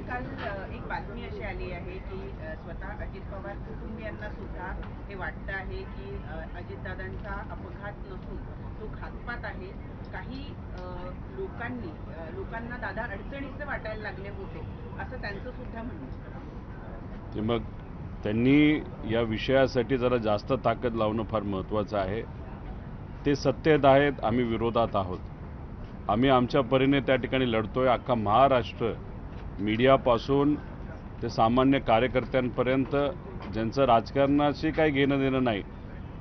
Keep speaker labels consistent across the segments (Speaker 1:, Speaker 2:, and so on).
Speaker 1: काल एक बातमी अशी आली आहे की स्वतः अजित पवार कुटुंबियांना सुद्धा हे वाटतं आहे की अजितदादांचा अपघात नसून तो घातपात आहे. काही लोकांना दादा अडचणीचे वाटायला लागले होते असं त्यांचं सुद्धा म्हणणं.
Speaker 2: ते मग त्यांनी या विषयासाठी जरा जास्त ताकद लावणं फार महत्त्वाचं आहे. ते सत्तेत आहेत, आम्ही विरोधात आहोत. आम्ही आमच्या परीने त्या ठिकाणी लढतोय. अख्खा महाराष्ट्र मीडियापासून ते सामान्य कार्यकर्त्यांपर्यंत ज्यांचं राजकारणाशी काही घेणं देणं नाही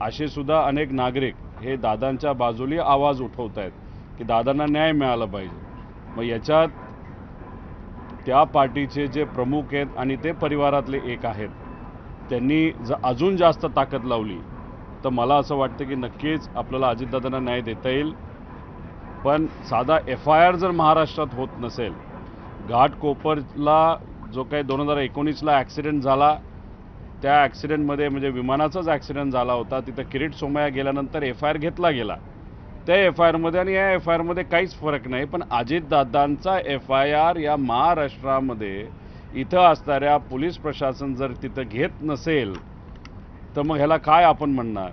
Speaker 2: असे सुद्धा अनेक नागरिक हे दादांच्या बाजूने आवाज उठवत आहेत की दादांना न्याय मिळाला पाहिजे. मग याच्यात त्या पार्टीचे जे प्रमुख आहेत आणि ते परिवारातले एक आहेत, त्यांनी अजून जास्त ताकद लावली तर मला असं वाटतं की नक्कीच आपल्याला अजितदादांना न्याय देता येईल. पण साधा FIR जर महाराष्ट्रात होत नसेल, घाटकोपरला जो काही 2019ला ॲक्सिडेंट झाला त्या ॲक्सिडेंटमध्ये म्हणजे विमानाचाच ॲक्सिडेंट झाला होता, तिथं किरीट सोमय्या गेल्यानंतर FIR घेतला गेला. त्या FIRमध्ये आणि या FIRमध्ये काहीच फरक नाही. पण अजितदादांचा FIR या महाराष्ट्रामध्ये इथं असणाऱ्या पोलीस प्रशासन जर तिथं घेत नसेल तर मग ह्याला काय आपण म्हणणार.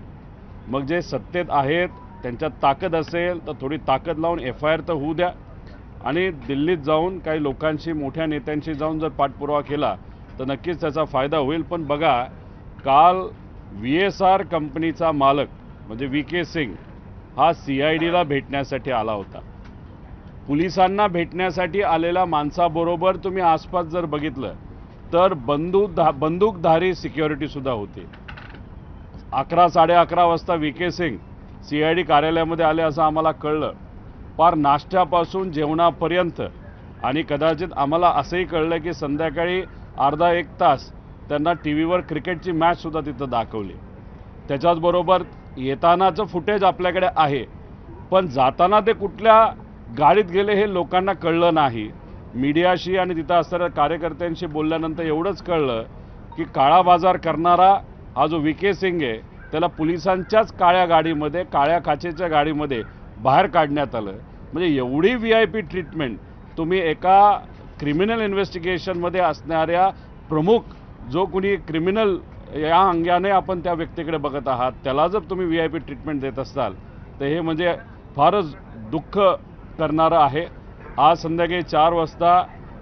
Speaker 2: मग जे सत्तेत आहेत त्यांच्यात ताकद असेल तर थोडी ताकद लावून FIR तर होऊ द्या आणि दिल्लीत जाऊन काही लोकांशी मोठ्या नेत्यांशी जाऊन जर पाठपुरावा केला तर नक्कीच त्याचा फायदा होईल. पण बघा, काल VSR कंपनीचा मालक म्हणजे VK सिंग हा CIDला भेटण्यासाठी आला होता. पोलिसांना भेटण्यासाठी आलेल्या माणसाबरोबर तुम्ही आसपास जर बघितलं तर बंदूकधारी सिक्युरिटीसुद्धा होते. 11-11:30 वाजता VK सिंग CID कार्यालयामध्ये आले असं आम्हाला कळलं. पार नाश्त्यापासून जेवणापर्यंत आणि कदाचित आम्हाला असंही कळलं की संध्याकाळी अर्धा एक तास त्यांना TV वर क्रिकेटची मॅचसुद्धा तिथं दाखवली. त्याच्याचबरोबर येतानाचं फुटेज आपल्याकडे आहे, पण जाताना ते कुठल्या गाडीत गेले हे लोकांना कळलं नाही. मीडियाशी आणि तिथं असणाऱ्या कार्यकर्त्यांशी बोलल्यानंतर एवढंच कळलं की काळा बाजार करणारा हा जो VK सिंग आहे त्याला पोलिसांच्याच काळ्या गाडीमध्ये, काळ्या काचेच्या गाडीमध्ये बाहेर काढण्यात आलं. म्हणजे एवढी VIP ट्रीटमेंट तुम्ही एका क्रिमिनल इन्व्हेस्टिगेशनमध्ये असणाऱ्या प्रमुख जो कोणी क्रिमिनल या अंगाने आपण त्या व्यक्तीकडे बघत आहात त्याला जर तुम्ही VIP ट्रीटमेंट देत असाल तर हे म्हणजे फारच दुःख करणारं आहे. आज संध्याकाळी 4 वाजता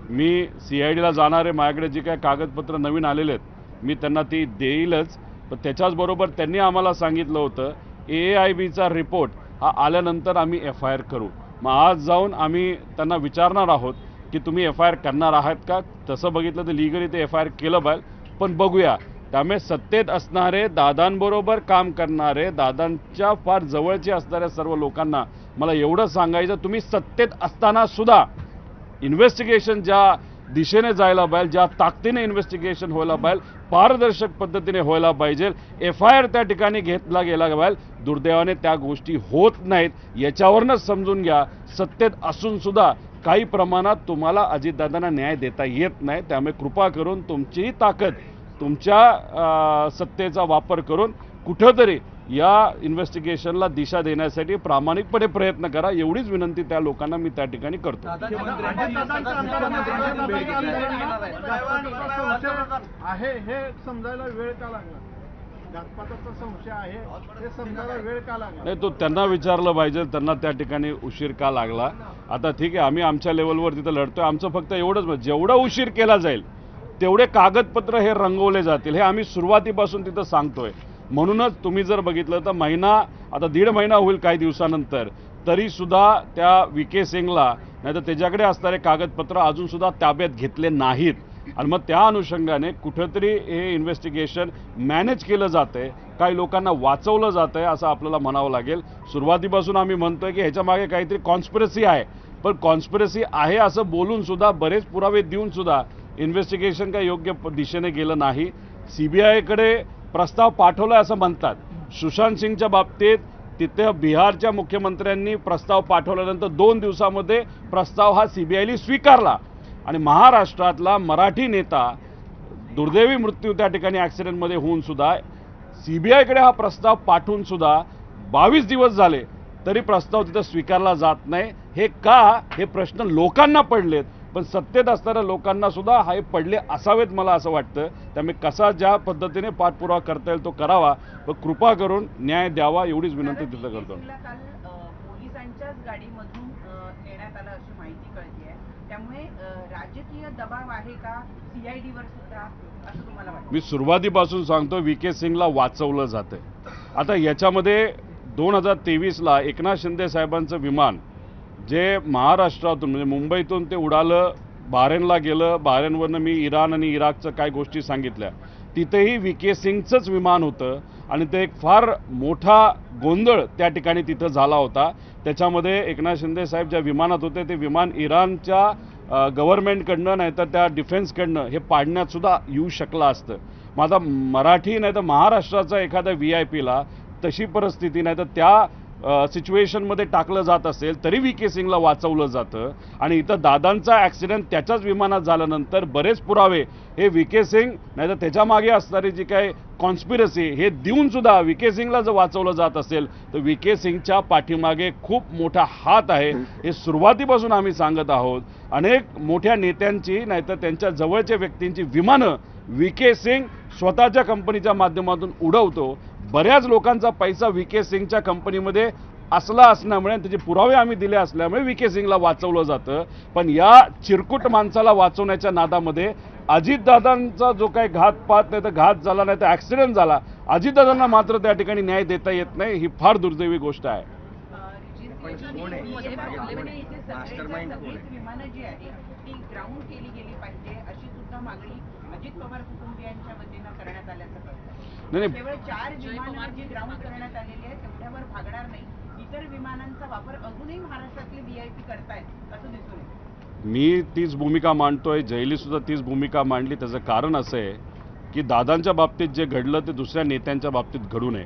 Speaker 2: मी CIDला जाणारे माझ्याकडे जी काय कागदपत्र नवीन आलेले आहेत मी त्यांना ती देईलच. पण त्याच्याचबरोबर त्यांनी आम्हाला सांगितलं होतं AIBचा रिपोर्ट हा आल्यानंतर आम्ही FIR करू. मग आज जाऊन आम्ही त्यांना विचारणार आहोत की तुम्ही FIR करणार आहात का. तसं बघितलं तर लिगली ते FIR केलं पाहिजे, पण बघूया. त्यामुळे सत्तेत असणारे, दादांबरोबर काम करणारे, दादांच्या फार जवळचे असणाऱ्या सर्व लोकांना मला एवढं सांगायचं, तुम्ही सत्तेत असताना सुद्धा इन्व्हेस्टिगेशन ज्या दिशेने जायला पाहिजे, ज्या ताकदीने इन्व्हेस्टिगेशन व्हायला पाहिजे, पारदर्शक पद्धतीने व्हायला पाहिजे, FIR त्या ठिकाणी घेतला गेला पाहिजे. दुर्दैवाने त्या गोष्टी होत नाहीत. याच्यावरनंच समजून घ्या सत्तेत असून सुद्धा काही प्रमाणात तुम्हाला अजितदादांना न्याय देता येत नाही. त्यामुळे कृपा करून तुमचीही ताकद, तुमच्या सत्तेचा वापर करून कुठंतरी या इन्व्हेस्टिगेशनला दिशा देण्यासाठी प्रामाणिकपणे प्रयत्न करा. एवढीच विनंती त्या लोकांना मी त्या ठिकाणी करतो.
Speaker 3: आहे हे समजायला वेळ का लागला. घातपाताचा संशय आहे हे समजायला वेळ का लागला.
Speaker 2: नाही, तो त्यांना विचारलं पाहिजे, त्यांना त्या ठिकाणी उशीर का लागला. आता ठीक आहे, आम्ही आमच्या लेवलवर तिथं लढतोय. आमचं फक्त एवढंच, जेवढा उशीर केला जाईल तेवढे कागदपत्र हे रंगवले जातील हे आम्ही सुरुवातीपासून तिथं सांगतोय. म्हणूनच तुम्ही जर बघितलं तर महिना, आता 1.5 महिना होईल काही दिवसानंतर, तरीसुद्धा त्या VK सिंगला नाही तर त्याच्याकडे असणारे कागदपत्र अजूनसुद्धा ताब्यात घेतले नाहीत. आणि मग त्या अनुषंगाने कुठंतरी हे इन्व्हेस्टिगेशन मॅनेज केलं जातं आहे, काही लोकांना वाचवलं जातं आहे असं आपल्याला म्हणावं लागेल. सुरुवातीपासून आम्ही म्हणतोय की ह्याच्या मागे काहीतरी कॉन्स्पिरसी आहे, पण कॉन्स्पिरसी आहे असं बोलूनसुद्धा, बरेच पुरावे देऊनसुद्धा इन्व्हेस्टिगेशन काही योग्य दिशेने गेलं नाही. CBIकडे प्रस्ताव पाठवला असं म्हणतात. सुशांत सिंगच्या बाबतीत तिथे बिहारच्या मुख्यमंत्र्यांनी प्रस्ताव पाठवल्यानंतर 2 दिवसामध्ये प्रस्ताव हा CBIने स्वीकारला आणि महाराष्ट्रातला मराठी नेता दुर्दैवी मृत्यू त्या ठिकाणी ॲक्सिडेंटमध्ये होऊन सुद्धा CBIकडे हा प्रस्ताव पाठवून सुद्धा 22 दिवस झाले तरी प्रस्ताव तिथं स्वीकारला जात नाही. हे का, हे प्रश्न लोकांना पडलेत. पण सत्तेत असणाऱ्या लोकांना सुद्धा हे पडले असावेत मला असं वाटतं. त्यामुळे कसा ज्या पद्धतीने पाठपुरावा करता येईल तो करावा, पण कृपा करून न्याय द्यावा एवढीच विनंती तिथं करतो.
Speaker 1: काल पोलिसांच्याच गाडीमधून नेण्यात आलं अशी माहिती कळते आहे. त्यामुळे राजकीय दबाव आहे का CID वर सुद्धा असं तुम्हाला वाटतं?
Speaker 2: मी सुरुवातीपासून सांगतो VK सिंगला वाचवलं जातंय. आता याच्यामध्ये 2023ला एकनाथ शिंदे साहेबांचं विमान जे महाराष्ट्रातून म्हणजे मुंबईतून ते उडालं, बहारेनला गेलं, बहारेनवरनं मी इराण आणि इराकचं काय गोष्टी सांगितल्या, तिथेही VK सिंगचंच विमान होतं आणि ते एक फार मोठा गोंधळ त्या ठिकाणी तिथं झाला होता. त्याच्यामध्ये एकनाथ शिंदे साहेब ज्या विमानात होते ते विमान इराणच्या गव्हर्नमेंटकडनं नाही तर त्या डिफेन्सकडनं हे पाडण्यात सुद्धा येऊ शकलं असतं. माझा मराठी नाही तर महाराष्ट्राचा एखाद्या VIPला तशी परिस्थिती नाही तर त्या सिच्युएशनमध्ये टाकलं जात असेल तरी VK सिंगला वाचवलं जातं. आणि इथं दादांचा ॲक्सिडेंट त्याच्याच विमानात झाल्यानंतर बरेच पुरावे हे VK सिंग नाही तर त्याच्या मागे असणारी जी काय कॉन्स्पिरसी हे देऊन सुद्धा VK सिंगला जर वाचवलं जात असेल तर VK सिंगच्या पाठीमागे खूप मोठा हात आहे. हे सुरुवातीपासून आम्ही सांगत आहोत. अनेक मोठ्या नेत्यांची नाही तर त्यांच्या जवळच्या व्यक्तींची विमानं VK सिंग स्वतःच्या कंपनीच्या माध्यमातून उडवतो. बऱ्याच लोकांचा पैसा VK सिंगच्या कंपनीमध्ये असला असल्यामुळे त्याचे पुरावे आम्ही दिले असल्यामुळे VK सिंगला वाचवलं जातं. पण या चिरकुट माणसाला वाचवण्याच्या नादामध्ये अजितदादांचा जो काही घातपात नाही तर घात झाला नाही तर ॲक्सिडेंट झाला, अजितदादांना मात्र त्या ठिकाणी न्याय देता येत नाही. ही फार दुर्दैवी गोष्ट आहे.
Speaker 1: विमानं जी आहे ती ग्राउंड केली गेली पाहिजे अशी सुद्धा मागणी अजित पवार कुटुंबियांच्या वतीनं करण्यात आल्याचं कळतं.
Speaker 2: नाही
Speaker 1: केवळ 4 विमानं जी ग्राउंड करण्यात आलेली आहे तेवढ्यावर भागणार नाही. इतर विमानांचा वापर अजूनही महाराष्ट्रातले VIP करतायत असं दिसून येतं.
Speaker 2: मी तीच भूमिका मांडतोय, जयली सुद्धा तीच भूमिका मांडली. त्याचं कारण असं आहे की दादांच्या बाबतीत जे घडलं ते दुसऱ्या नेत्यांच्या बाबतीत घडू नये.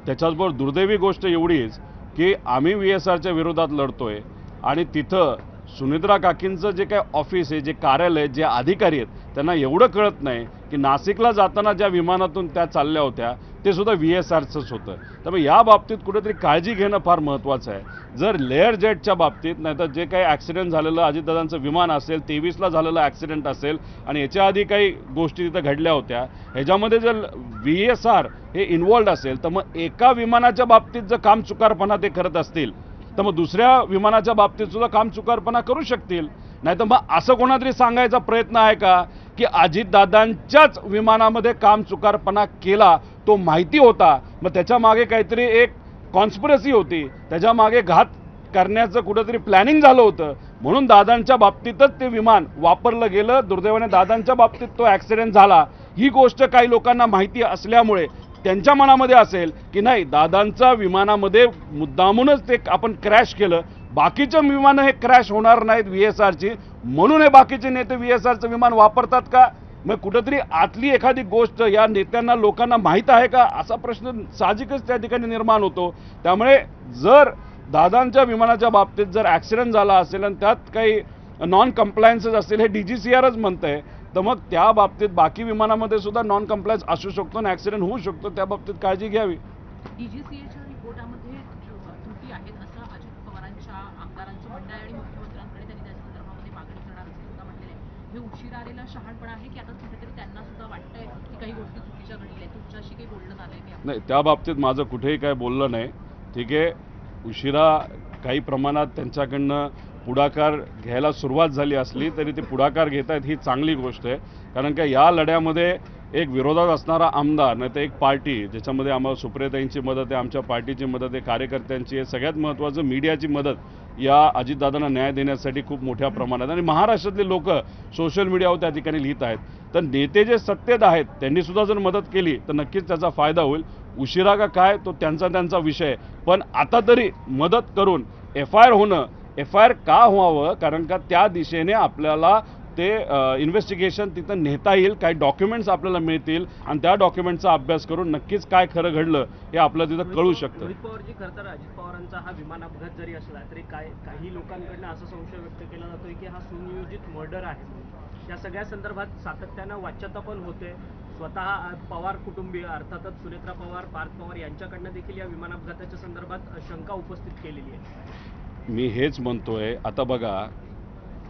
Speaker 2: त्याच्याचबरोबर दुर्दैवी गोष्ट एवढीच की आम्ही VSRच्या विरोधात लढतोय आणि तिथं सुनित्रा काकींचं जे काय ऑफिस आहे, जे कार्यालय, जे अधिकारी आहेत त्यांना एवढं कळत नाही की नाशिकला जाताना ज्या विमानातून त्या चालल्या होत्या ते सुद्धा VSRचंच होतं. त्यामुळे या बाबतीत कुठेतरी काळजी घेणं फार महत्त्वाचं आहे. जर लेअर जेटच्या बाबतीत नाही तर जे काही ॲक्सिडेंट झालेलं अजितदादांचं विमान असेल, 23ला झालेलं ॲक्सिडेंट असेल आणि याच्या आधी काही गोष्टी तिथं घडल्या होत्या, ह्याच्यामध्ये जर VSR हे इन्व्हॉल्ड असेल तर मग एका विमानाच्या बाबतीत जर काम चुकारपणा ते करत असतील तर मग दुसऱ्या विमानाच्या बाबतीत सुद्धा काम चुकारपणा करू शकतील. नाही तर मग असं कोणातरी सांगायचा प्रयत्न आहे का की अजितदादांच्याच विमानामध्ये काम चुकारपणा केला, तो माहिती होता, मग त्याच्या मागे काहीतरी एक कॉन्स्पिरसी होती, त्याच्या मागे घात करण्याचं कुठंतरी प्लॅनिंग झालं होतं म्हणून दादांच्या बाबतीतच ते विमान वापरलं गेलं. दुर्दैवाने दादांच्या बाबतीत तो ॲक्सिडेंट झाला. ही गोष्ट काही लोकांना माहिती असल्यामुळे त्यांच्या मनामध्ये असेल की नाही दादांच्या विमानामध्ये मुद्दामूनच ते आपण क्रॅश केलं, बाकीच्या विमानं हे क्रॅश होणार नाहीत VSRची म्हणून हे बाकीचे नेते VSRचं विमान वापरतात का? मग कुठंतरी आतली एखादी गोष्ट या नेत्यांना लोकांना माहीत आहे का असा प्रश्न साहजिकच त्या ठिकाणी निर्माण होतो. त्यामुळे जर दादांच्या विमानाच्या बाबतीत जर ॲक्सिडेंट झाला असेल आणि त्यात काही नॉन कम्प्लायन्सेस असतील हे DGCRच म्हणतंय तर मग त्या बाबतीत बाकी विमानामध्ये सुद्धा नॉन कम्प्लायन्स असू शकतो आणि ॲक्सिडेंट होऊ शकतो. त्या बाबतीत काळजी घ्यावी.
Speaker 4: DGCAच्या रिपोर्टामध्ये त्रुटी आहेत असं अजित पवारांच्या आमदारांचं म्हणणं आहे आणि मुख्यमंत्र्यांकडे त्यांनी त्या संदर्भामध्ये मागणी करणार असं सुद्धा म्हटलेलं आहे. हे उशिरा आलेला शहाणपणा आहे की आता कुठेतरी त्यांना सुद्धा वाटतंय की काही गोष्टी चुकीच्या घडल्या आहेत? तुमच्याशी काही बोलणं झालंय का?
Speaker 2: नाही, त्या बाबतीत माझं कुठेही काय बोललं नाही. ठीक आहे, उशिरा काही प्रमाणात त्यांच्याकडनं पुढाकार घ्यायला सुरुवात झाली असली तरी ते पुढाकार घेत आहेत ही चांगली गोष्ट आहे. कारण का या लढ्यामध्ये एक विरोधात असणारा आमदार नाही तर एक पार्टी ज्याच्यामध्ये आम्हाला सुप्रियाताईंची मदत आहे, आमच्या पार्टीची मदत आहे, कार्यकर्त्यांची आहे, सगळ्यात महत्त्वाचं मीडियाची मदत या अजितदादांना न्याय देण्यासाठी खूप मोठ्या प्रमाणात आणि महाराष्ट्रातले लोक सोशल मीडियावर त्या ठिकाणी लिहित आहेत. तर नेते जे सत्तेत आहेत त्यांनीसुद्धा जर मदत केली तर नक्कीच त्याचा फायदा होईल. उशिरा का काय तो त्यांचा विषय, पण आता तरी मदत करून FIR होणं, FIR का व्हावं कारण का त्या दिशेने आपल्याला ते इन्व्हेस्टिगेशन तिथं नेता येईल, काही डॉक्युमेंट्स आपल्याला मिळतील आणि त्या डॉक्युमेंटचा अभ्यास करून नक्कीच काय खरं घडलं हे आपल्याला तिथं कळू शकतं.
Speaker 5: रोहित पवारजी, खरं तर अजित पवारांचा हा विमान अपघात जरी असला तरी काही लोकांकडनं असा संशय व्यक्त केला जातोय की हा सुनियोजित मर्डर आहे. या सगळ्या संदर्भात सातत्यानं वाच्यता पण होते. स्वतः पवार कुटुंबीय अर्थातच सुनेत्रा पवार, पार्थ पवार यांच्याकडनं देखील या विमान अपघाताच्या संदर्भात शंका उपस्थित केलेली आहे.
Speaker 2: मी हेच म्हणतोय, आता बघा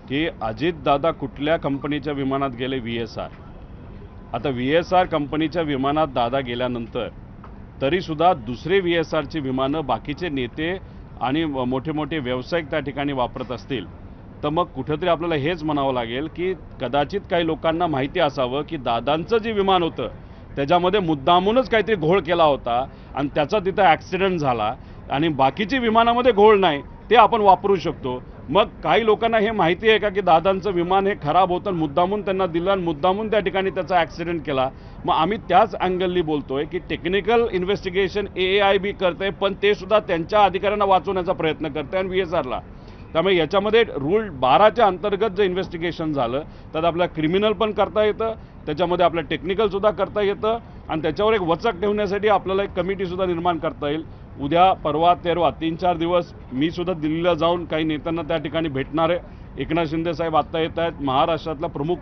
Speaker 2: की अजितदादा कुठल्या कंपनीच्या विमानात गेले, VSR. आता VSR कंपनीच्या विमानात दादा गेल्यानंतर तरीसुद्धा दुसरे VSRची विमानं बाकीचे नेते आणि मोठे मोठे व्यावसायिक त्या ठिकाणी वापरत असतील तर मग कुठेतरी आपल्याला हेच म्हणावं लागेल की कदाचित काही लोकांना माहिती असावं की दादांचं जे विमान होतं त्याच्यामध्ये मुद्दामूनच काहीतरी घोळ केला होता आणि त्याचा तिथं ॲक्सिडेंट झाला आणि बाकीची विमानामध्ये घोळ नाही ते आपण वापरू शकतो. मग काही लोकांना हे माहिती आहे का की दादांचं विमान हे खराब होतं, मुद्दामून त्यांना दिलं आणि मुद्दामून त्या ठिकाणी त्याचा ॲक्सिडेंट केला. मग आम्ही त्याच अँगलनी बोलतोय की टेक्निकल इन्व्हेस्टिगेशन AAIB करते, पण ते सुद्धा त्यांच्या अधिकाऱ्यांना वाचवण्याचा प्रयत्न करते आणि VSRला. त्यामुळे याच्यामध्ये रूल 12च्या अंतर्गत जे इन्व्हेस्टिगेशन झालं त्यात आपल्याला क्रिमिनल पण करता येतं, त्याच्यामध्ये आपलं टेक्निकलसुद्धा करता येतं आणि त्याच्यावर एक वचक ठेवण्यासाठी आपल्याला एक कमिटीसुद्धा निर्माण करता येईल. उद्या, परवा, तेरवा 3-4 दिवस मी सुद्धा दिल्लीला जाऊन काही नेत्यांना त्या ठिकाणी भेटणार आहे. एकनाथ शिंदे साहेब आत्ता येत आहेत. महाराष्ट्रातल्या प्रमुख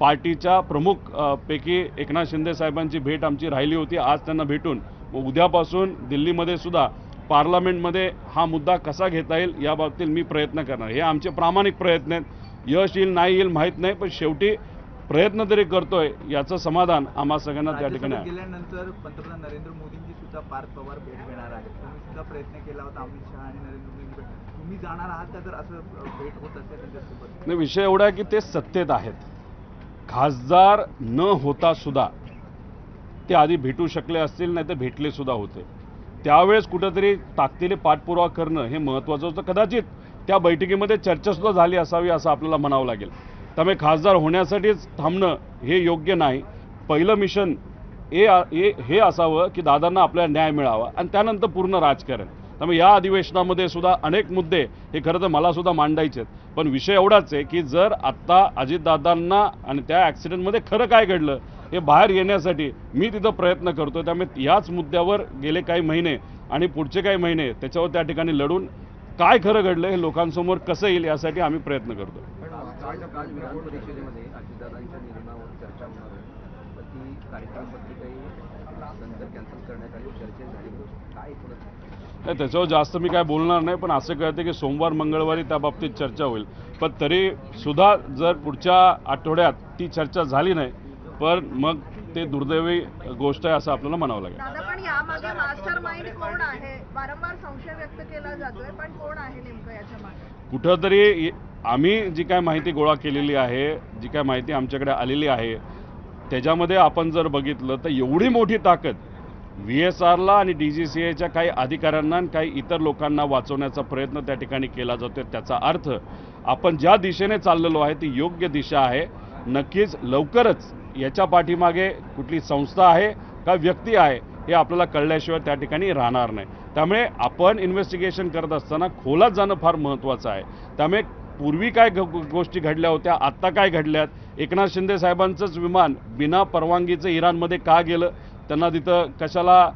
Speaker 2: पार्टीच्या प्रमुख पैकी एकनाथ शिंदे साहेबांची भेट आमची राहिली होती. आज त्यांना भेटून मग उद्यापासून दिल्लीमध्ये सुद्धा पार्लमेंटमध्ये हा मुद्दा कसा घेता येईल याबाबतीत मी प्रयत्न करणार. हे आमचे प्रामाणिक प्रयत्न आहेत. यश येईल नाही येईल माहीत नाही, पण शेवटी प्रयत्न तरी करतोय याचं समाधान आम्हा सगळ्यांना त्या ठिकाणी आहे.
Speaker 6: गेल्यानंतर पंतप्रधान नरेंद्र मोदींची सुद्धा पार्थ पवार भेट घेणार आहेत. तुम्ही सुद्धा प्रयत्न केला होता अमित शहा आणि नरेंद्र मोदींची भेट. तुम्ही जाणार आहात का जर असं भेट होत असेल त्यांच्यासोबत?
Speaker 2: नाही, विषय एवढा आहे की ते सत्तेत आहेत. खासदार न होता सुद्धा ते आधी भेटू शकले असतील, नाही तर भेटले सुद्धा होते. त्यावेळेस कुठंतरी ताकदीने पाठपुरावा करणं हे महत्त्वाचं होतं. कदाचित त्या बैठकीमध्ये चर्चासुद्धा झाली असावी असं आपल्याला म्हणावं लागेल. त्यामुळे खासदार होण्यासाठीच थांबणं हे योग्य नाही. पहिलं मिशन हे असावं की दादांना आपल्याला न्याय मिळावा आणि त्यानंतर पूर्ण राजकारण. त्यामुळे या अधिवेशनामध्ये सुद्धा अनेक मुद्दे हे खरं तर मला सुद्धा मांडायचे आहेत. पण विषय एवढाच आहे की जर आत्ता अजितदादांना आणि त्या ॲक्सिडेंटमध्ये खरं काय घडलं हे बाहेर येण्यासाठी मी तिथं प्रयत्न करतो. त्यामुळे याच मुद्द्यावर गेले काही महिने आणि पुढचे काही महिने त्याच्यावर त्या ठिकाणी लढून काय खरं घडलं हे लोकांसमोर कसं येईल यासाठी आम्ही प्रयत्न करतो.
Speaker 7: काल विधान परिषदेमध्ये अजितदादांच्या निर्णयावर चर्चा होणार आहे, पण ती कार्यक्रमामध्ये काही नंतर कॅन्सल करण्यात आली, चर्चा झाली, काय
Speaker 2: नाही त्याच्यावर जास्त मी काय बोलणार नाही. पण असं कळतं की सोमवार मंगळवारी त्या बाबतीत चर्चा होईल. पण तरी सुद्धा जर पुढच्या आठवड्यात ती चर्चा झाली नाही पण मग ते दुर्दैवी गोष्ट आहे असं आपल्याला म्हणावं लागेल.
Speaker 8: दादा पण यामागे मास्टर माइंड कोण आहे? वारंवार संशय व्यक्त केला जातोय, पण कोण आहे नेमकं याच्या मागे?
Speaker 2: कुठंतरी आम्ही जी काय माहिती गोळा केलेली आहे, जी काय माहिती आमच्याकडे आलेली आहे त्याच्यामध्ये आपण जर बघितलं तर एवढी मोठी ताकद VSRला आणि DGCAच्या काही अधिकाऱ्यांना आणि काही इतर लोकांना वाचवण्याचा प्रयत्न त्या ठिकाणी केला जातोय. त्याचा अर्थ आपण ज्या दिशेने चाललेलो आहे ती योग्य दिशा आहे. नक्कीच लवकरच याच्या पाठीमागे कुठली संस्था आहे का व्यक्ती आहे हे आपल्याला कळल्याशिवाय त्या ठिकाणी राहणार नाही. त्यामुळे आपण इन्व्हेस्टिगेशन करत असताना खोलात जाणं फार महत्त्वाचं आहे. त्यामुळे पूर्वी काय गोष्टी घडल्या होत्या, आत्ता काय घडल्यात, एकनाथ शिंदे साहेबांचंच विमान बिना परवानगीचं इराणमध्ये का गेलं, त्यांना तिथं कशाला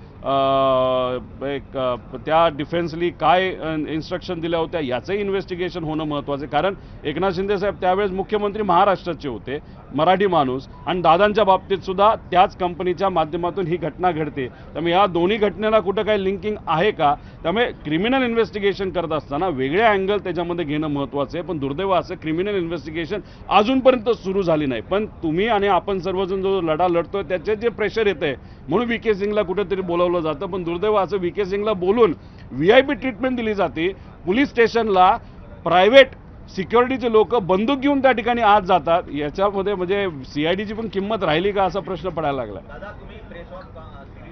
Speaker 2: त्या डिफेन्सली काय इन्स्ट्रक्शन दिल्या होत्या याचंही इन्व्हेस्टिगेशन होणं महत्त्वाचं आहे. कारण एकनाथ शिंदे साहेब त्यावेळेस मुख्यमंत्री महाराष्ट्राचे होते, मराठी माणूस, आणि दादांच्या बाबतीत सुद्धा त्याच कंपनीच्या माध्यमातून ही घटना घडते. त्यामुळे या दोन्ही घटनेला कुठं काही लिंकिंग आहे का? त्यामुळे क्रिमिनल इन्व्हेस्टिगेशन करत असताना वेगळे अँगल त्याच्यामध्ये घेणं महत्त्वाचं आहे. पण दुर्दैव असं क्रिमिनल इन्व्हेस्टिगेशन अजूनपर्यंत सुरू झाली नाही. पण तुम्ही आणि आपण सर्वजण जो लढा लढतोय त्याचे जे प्रेशर येतं आहे म्हणून VK सिंगला कुठेतरी बोलावलं जातं. पण दुर्दैव असं VK सिंगला बोलून VIP ट्रीटमेंट दिली जाते. पोलीस स्टेशनला प्रायव्हेट सिक्युरिटीचे लोक बंदूक घेऊन त्या ठिकाणी आत जातात. याच्यामध्ये म्हणजे CIDची पण किंमत राहिली का असा प्रश्न पडायला लागला.
Speaker 9: दादा तुम्ही सिरीज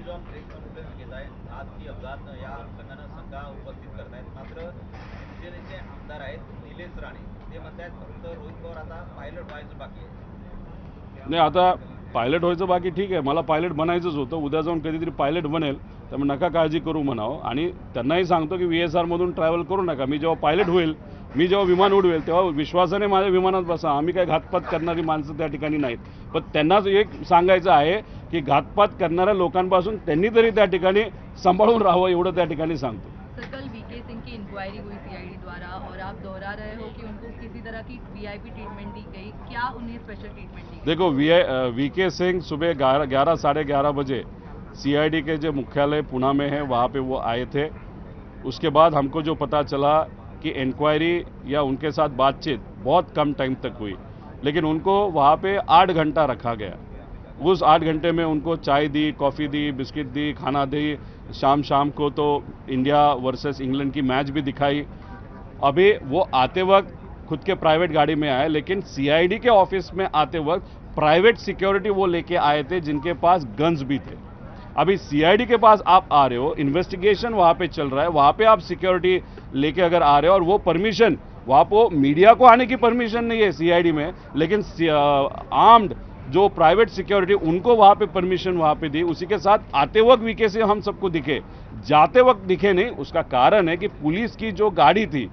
Speaker 9: ऑन प्रेस कॉन्फरन्स घेताय, आज की अपघात या अनुषंगानं शंका उपस्थित करतायत. मात्र शिवसेनेचे आमदार आहेत निलेश राणे, ते म्हणतात फक्त रोहित पवार आता पायलट व्हायचं बाकी आहे.
Speaker 2: नाही, आता पायलट व्हायचं बाकी ठीक आहे, मला पायलट बनायचंच होतं. उद्या जाऊन कधीतरी पायलट बनेल, त्यामुळे नका काळजी करू म्हणावं. आणि त्यांनाही सांगतो की VSRमधून ट्रॅव्हल करू नका. मी जेव्हा पायलट होईल, मी जेव्हा विमान उडवेल तेव्हा विश्वासाने माझ्या विमानात बसा. आम्ही काही घातपात करणारी माणसं त्या ठिकाणी नाहीत. पण त्यांनाच एक सांगायचं आहे की घातपात करणाऱ्या लोकांपासून त्यांनी तरी त्या ठिकाणी सांभाळून राहावं एवढं त्या ठिकाणी सांगतो.
Speaker 10: सर, कल VK सिंह की इंक्वायरी हुई CID द्वारा और आप दोहरा रहे हो कि उनको किसी तरह की VIP ट्रीटमेंट दी गई, क्या उन्हें स्पेशल ट्रीटमेंट दी गई?
Speaker 2: देखो VK सिंह सुबह 11 साढ़े 11 बजे CID के जो मुख्यालय पुणे में है वहाँ पे वो आए थे. उसके बाद हमको जो पता चला कि इंक्वायरी या उनके साथ बातचीत बहुत कम टाइम तक हुई, लेकिन उनको वहाँ पे 8 घंटा रखा गया। उस 8 घंटे में उनको चाय दी, कॉफ़ी दी, बिस्किट दी, खाना दी, शाम को तो इंडिया वर्सेस इंग्लैंड की मैच भी दिखाई। अभी वो आते वक्त खुद के प्राइवेट गाड़ी में आए, लेकिन सीआईडी के ऑफिस में आते वक्त प्राइवेट सिक्योरिटी वो लेके आए थे जिनके पास गन्स भी थे। अभी सीआईडी के पास आप आ रहे हो, इन्वेस्टिगेशन वहाँ पे चल रहा है, वहाँ पे आप सिक्योरिटी लेके अगर आ रहे हो और वो परमिशन वहाँ पे मीडिया को आने की परमिशन नहीं है सीआईडी में, लेकिन आर्म्ड जो प्राइवेट सिक्योरिटी उनको वहाँ पे परमिशन वहाँ पे दी। उसी के साथ आते वक्त वीके से हम सबको दिखे, जाते वक्त दिखे नहीं। उसका कारण है कि पुलिस की जो गाड़ी थी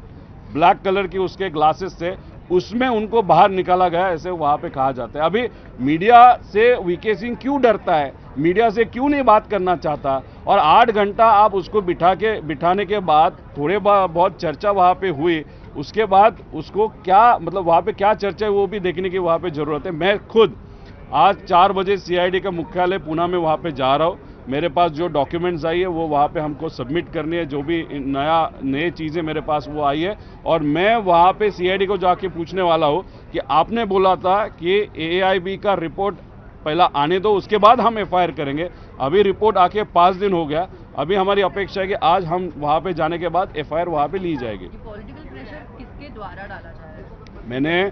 Speaker 2: ब्लैक कलर की, उसके ग्लासेस थे, उसमें उनको बाहर निकाला गया, ऐसे वहाँ पे कहा जाता है। अभी मीडिया से वीके सिंह क्यों डरता है, मीडिया से क्यों नहीं बात करना चाहता, और 8 घंटा आप उसको बिठाने के बाद थोड़े बहुत चर्चा वहाँ पे हुई, उसके बाद उसको क्या मतलब वहाँ पे क्या चर्चा है वो भी देखने की वहाँ पे जरूरत है। मैं खुद आज 4 बजे सीआईडी का मुख्यालय पुणे में वहाँ पे जा रहा हूँ। मेरे पास जो डॉक्यूमेंट्स आई है वो वहाँ पे हमको सबमिट करनी है, जो भी नए चीज़ें मेरे पास वो आई है, और मैं वहाँ पे सीआईडी को जाके पूछने वाला हूँ कि आपने बोला था कि एआईबी का रिपोर्ट पहला आने दो, उसके बाद हम एफआईआर करेंगे। अभी रिपोर्ट आके 5 दिन हो गया, अभी हमारी अपेक्षा है कि आज हम वहाँ पे जाने के बाद एफआईआर वहाँ पे ली जाएगी।
Speaker 10: पॉलिटिकल प्रेशर किसके द्वारा डाला जा रहा है?
Speaker 2: मैंने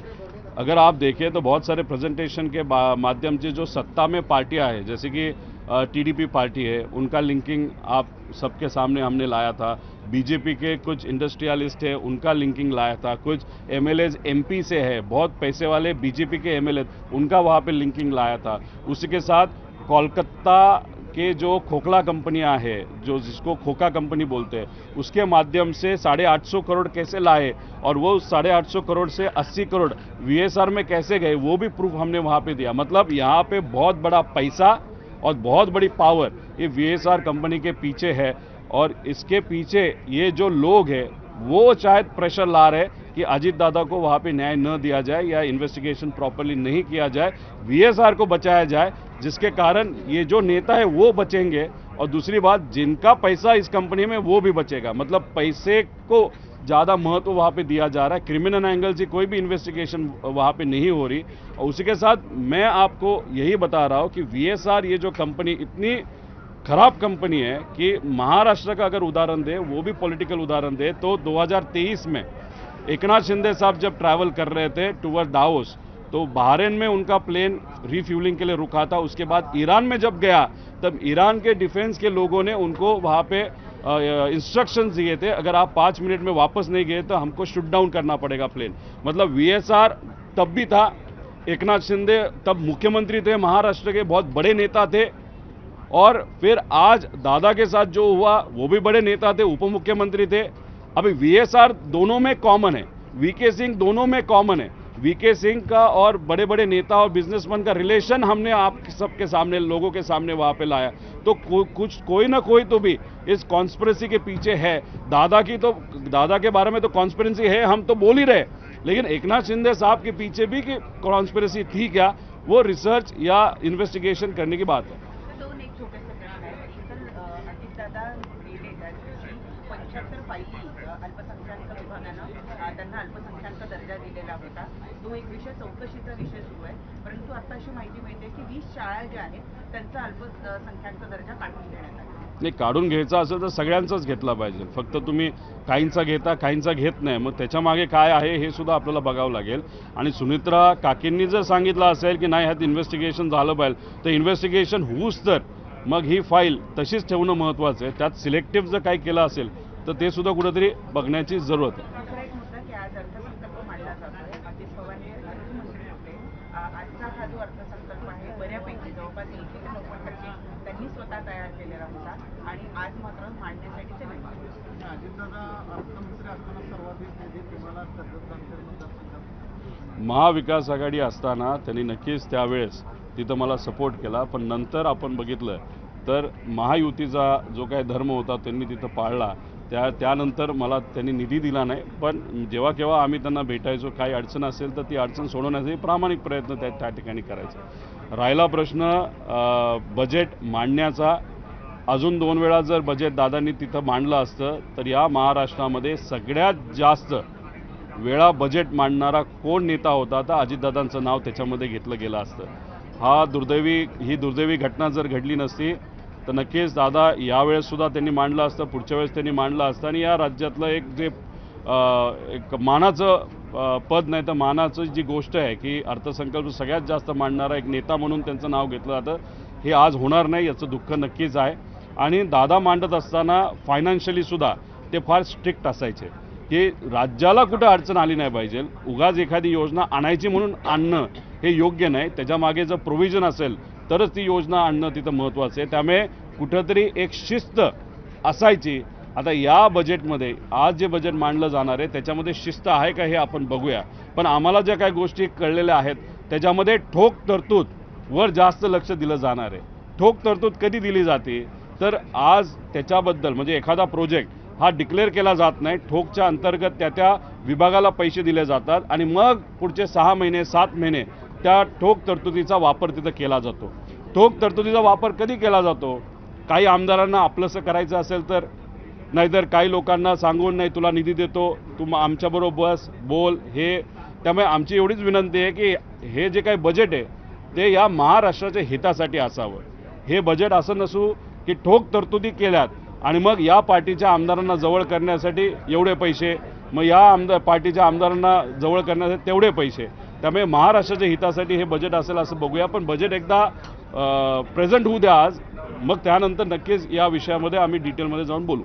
Speaker 2: अगर आप देखें तो बहुत सारे प्रेजेंटेशन के माध्यम से जो सत्ता में पार्टियां हैं, जैसे कि टीडीपी पार्टी है, उनका लिंकिंग आप सबके सामने हमने लाया था। बीजेपी के कुछ इंडस्ट्रियलिस्ट है, उनका लिंकिंग लाया था। कुछ एमएलएज एमपी से है, बहुत पैसे वाले बीजेपी के एमएलए, उनका वहाँ पे लिंकिंग लाया था। उसी के साथ कोलकाता के जो खोखला कंपनियां हैं, जो जिसको खोखा कंपनी बोलते हैं, उसके माध्यम से 850 करोड़ कैसे लाए, और वो 850 करोड़ से 80 करोड़ वीएसआर में कैसे गए, वो भी प्रूफ हमने वहाँ पे दिया। मतलब यहाँ पे बहुत बड़ा पैसा और बहुत बड़ी पावर ये वीएसआर कंपनी के पीछे है, और इसके पीछे ये जो लोग हैं वो शायद प्रेशर ला रहे कि अजीत दादा को वहाँ पे न्याय न दिया जाए या इन्वेस्टिगेशन प्रॉपर्ली नहीं किया जाए, वीएसआर को बचाया जाए, जिसके कारण ये जो नेता है वो बचेंगे, और दूसरी बात जिनका पैसा इस कंपनी में वो भी बचेगा। मतलब पैसे को ज़्यादा महत्व वहाँ पे दिया जा रहा है, क्रिमिनल एंगल से कोई भी इन्वेस्टिगेशन वहाँ पे नहीं हो रही। और उसी के साथ मैं आपको यही बता रहा हूँ कि वीएसआर ये जो कंपनी इतनी खराब कंपनी है कि महाराष्ट्र का अगर उदाहरण दे, वो भी पॉलिटिकल उदाहरण दे, तो 2023 में एकनाथ शिंदे साहब जब ट्रैवल कर रहे थे टूवर्ड दावोस, तो बहरीन में उनका प्लेन रिफ्यूलिंग के लिए रुका था। उसके बाद ईरान में जब गया, तब ईरान के डिफेंस के लोगों ने उनको वहाँ पे इंस्ट्रक्शंस दिए थे, अगर आप 5 मिनट में वापस नहीं गए तो हमको शूट डाउन करना पड़ेगा प्लेन। मतलब वीएसआर तब भी था, एकनाथ शिंदे तब मुख्यमंत्री थे, महाराष्ट्र के बहुत बड़े नेता थे, और फिर आज दादा के साथ जो हुआ वो भी बड़े नेता थे, उप मुख्यमंत्री थे। अभी वीएसआर दोनों में कॉमन है, वीके सिंह दोनों में कॉमन है। वीके सिंह का और बड़े बड़े नेता और बिजनेसमैन का रिलेशन हमने आप सबके सामने, लोगों के सामने वहाँ पे लाया, तो कोई ना कोई तो भी इस कॉन्स्पिरेसी के पीछे है। दादा के बारे में तो कॉन्स्पिरेसी है, हम तो बोल ही रहे, लेकिन एकनाथ शिंदे साहब के पीछे भी कि कॉन्स्पिरेसी थी क्या, वो रिसर्च या इन्वेस्टिगेशन करने की बात है।
Speaker 1: दोन एक छोटेसे प्रश्न आहेत. तर अजितदादा गेले त्या दिवशी 75 फायली अल्पसंख्याक विभागानं त्यांना अल्पसंख्याक दर्जा दिलेला होता. तो एक विषय चौकशीचा विषय सुरू आहे, परंतु आता अशी माहिती मिळते की 20 शाळा ज्या आहेत त्यांचा अल्पसंख्याक दर्जा काढून घेण्यात आला.
Speaker 2: नाही, काढून घ्यायचा असेल तर सगळ्यांचाच घेतला पाहिजे. फक्त तुम्ही काहींचा घेता, काहींचा घेत नाही, मग त्याच्या मागे काय आहे हे सुद्धा आपल्याला बघावं लागेल. आणि सुनित्रा काकींनी जर सांगितलं असेल की नाही ह्यात इन्व्हेस्टिगेशन झालं पाहिजे, तर इन्व्हेस्टिगेशन होऊच तर मग ही फाईल तशीच ठेवणं महत्त्वाचं आहे. त्यात सिलेक्टिव्ह जर काही केलं असेल तर ते सुद्धा कुठेतरी बघण्याची जरूरत आहे.
Speaker 1: दुसरा एक मुद्दा की आज अर्थसंकल्प मांडला जातोय. अजित पवार हे अर्थमंत्री होते. आजचा हा जो अर्थसंकल्प आहे बऱ्यापैकी जवळपास 80 ते 90% त्यांनी स्वतः तयार केलेला होता, आणि आज मात्र मांडण्यासाठी ते नाही.
Speaker 3: अजितदादा अर्थमंत्री असताना सर्वाधिक निधी तुम्हाला कर्जत मतदारसंघात
Speaker 2: महाविकास आघाडी असताना त्यांनी नक्कीच त्यावेळेस तिथं मला सपोर्ट केला, पण नंतर आपण बघितलं तर महायुतीचा जो काही धर्म होता त्यांनी तिथं पाळला. त्यानंतर मला त्यांनी निधी दिला नाही, पण जेव्हा केव्हा आम्ही त्यांना भेटायचो, काही अडचण असेल तर ती अडचण सोडवण्यासाठी प्रामाणिक प्रयत्न त्या ठिकाणी करायचा. राहिला प्रश्न बजेट मांडण्याचा, अजून 2 वेळा जर बजेट दादांनी तिथं मांडलं असतं तर या महाराष्ट्रामध्ये सगळ्यात जास्त वेळा बजेट मांडणारा कोण नेता होता तर अजितदादांचं नाव त्याच्यामध्ये घेतलं गेलं असतं. ही दुर्दैवी घटना जर घडली नसती तर नक्कीच दादा यावेळेससुद्धा त्यांनी मांडलं असतं, पुढच्या वेळेस त्यांनी मांडलं असतं आणि या राज्यातलं एक जे एक मानाचं पद नाही तर मानाचं जी गोष्ट आहे की अर्थसंकल्प सगळ्यात जास्त मांडणारा एक नेता म्हणून त्यांचं नाव घेतलं जातं, हे आज होणार नाही याचं दुःख नक्कीच आहे. आणि दादा मांडत असताना फायनान्शियलीसुद्धा ते फार स्ट्रिक्ट असायचे की राज्याला कुठं अडचण आली नाही पाहिजे, उगाच एखादी योजना आणायची म्हणून आणणं हे योग्य नाही, त्याच्यामागे जर प्रोव्हिजन असेल तरच ती योजना आणणं तिथं महत्त्वाचं आहे. त्यामुळे कुठंतरी एक शिस्त असायची. आता या बजेटमध्ये आज जे बजेट मांडलं जाणार आहे त्याच्यामध्ये शिस्त आहे का हे आपण बघूया. पण आम्हाला ज्या काही गोष्टी कळलेल्या आहेत त्याच्यामध्ये ठोक तरतूद वर जास्त लक्ष दिलं जाणार आहे. ठोक तरतूद कधी दिली जाते तर आज त्याच्याबद्दल म्हणजे एखादा प्रोजेक्ट हा डिक्लेअर केला जात नाही, ठोकच्या अंतर्गत त्या विभागाला पैसे दिले जातात आणि मग पुढचे 6 महिने 7 महिने त्या ठोक तरतुदीचा वापर तिथं केला जातो. ठोक तरतुदीचा वापर कधी केला जातो? काही आमदारांना आपलंसं करायचं असेल तर, नाहीतर काही लोकांना सांगून नाही तुला निधी देतो तू आमच्याबरोबर बस बोल हे. त्यामुळे आमची एवढीच विनंती आहे की हे जे काही बजेट आहे ते या महाराष्ट्राच्या हितासाठी असावं. हे बजेट असं नसू की ठोक तरतुदी केल्यात आणि मग या पार्टीच्या आमदारांना जवळ करण्यासाठी एवढे पैसे, मग या पार्टीच्या आमदारांना जवळ करण्यासाठी तेवढे पैसे. त्यामुळे महाराष्ट्राच्या हितासाठी हे बजेट असेल असं बघूया. पण बजेट एकदा प्रेझेंट होऊ द्या आज, मग त्यानंतर नक्कीच या विषयामध्ये आम्ही डिटेलमध्ये जाऊन बोलू.